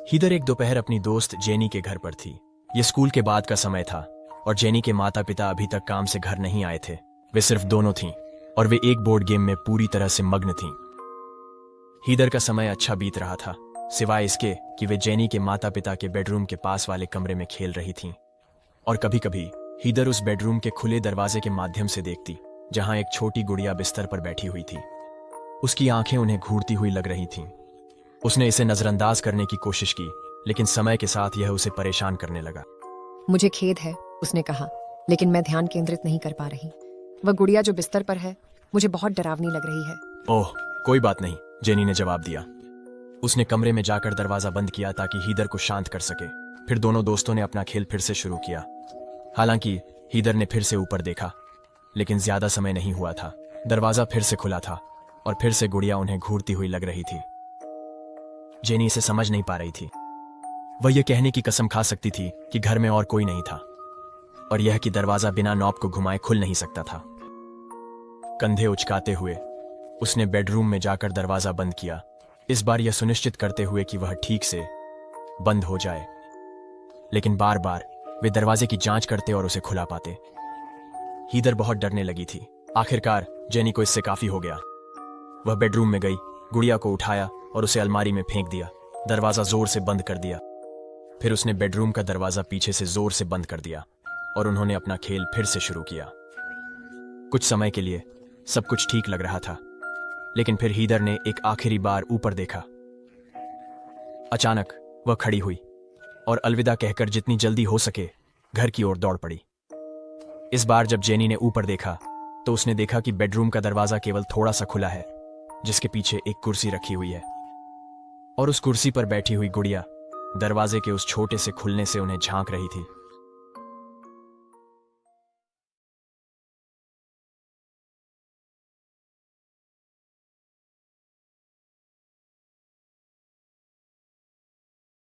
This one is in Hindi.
हीदर एक दोपहर अपनी दोस्त जेनी के घर पर थी। ये स्कूल के बाद का समय था और जेनी के माता पिता अभी तक काम से घर नहीं आए थे। वे सिर्फ दोनों थीं और वे एक बोर्ड गेम में पूरी तरह से मग्न थीं। हीदर का समय अच्छा बीत रहा था, सिवाय इसके कि वे जेनी के माता पिता के बेडरूम के पास वाले कमरे में खेल रही थीं। और कभी कभी हीदर उस बेडरूम के खुले दरवाजे के माध्यम से देखती, जहां एक छोटी गुड़िया बिस्तर पर बैठी हुई थी। उसकी आंखें उन्हें घूरती हुई लग रही थीं। उसने इसे नजरअंदाज करने की कोशिश की, लेकिन समय के साथ यह उसे परेशान करने लगा। मुझे खेद है, उसने कहा, लेकिन मैं ध्यान केंद्रित नहीं कर पा रही। वह गुड़िया जो बिस्तर पर है मुझे बहुत डरावनी लग रही है। ओह, कोई बात नहीं, जेनी ने जवाब दिया। उसने कमरे में जाकर दरवाजा बंद किया ताकि हीदर को शांत कर सके। फिर दोनों दोस्तों ने अपना खेल फिर से शुरू किया। हालांकि हीदर ने फिर से ऊपर देखा, लेकिन ज्यादा समय नहीं हुआ था। दरवाजा फिर से खुला था और फिर से गुड़िया उन्हें घूरती हुई लग रही थी। जेनी इसे समझ नहीं पा रही थी। वह यह कहने की कसम खा सकती थी कि घर में और कोई नहीं था, और यह कि दरवाजा बिना नॉब को घुमाए खुल नहीं सकता था। कंधे उचकाते हुए उसने बेडरूम में जाकर दरवाजा बंद किया, इस बार यह सुनिश्चित करते हुए कि वह ठीक से बंद हो जाए। लेकिन बार बार वे दरवाजे की जांच करते और उसे खुला पाते। हीदर बहुत डरने लगी थी। आखिरकार जेनी को इससे काफी हो गया। वह बेडरूम में गई, गुड़िया को उठाया और उसे अलमारी में फेंक दिया। दरवाजा जोर से बंद कर दिया। फिर उसने बेडरूम का दरवाजा पीछे से जोर से बंद कर दिया और उन्होंने अपना खेल फिर से शुरू किया। कुछ समय के लिए सब कुछ ठीक लग रहा था, लेकिन फिर हीदर ने एक आखिरी बार ऊपर देखा। अचानक वह खड़ी हुई और अलविदा कहकर जितनी जल्दी हो सके घर की ओर दौड़ पड़ी। इस बार जब जेनी ने ऊपर देखा तो उसने देखा कि बेडरूम का दरवाजा केवल थोड़ा सा खुला है, जिसके पीछे एक कुर्सी रखी हुई है, और उस कुर्सी पर बैठी हुई गुड़िया दरवाजे के उस छोटे से खुलने से उन्हें झांक रही थी।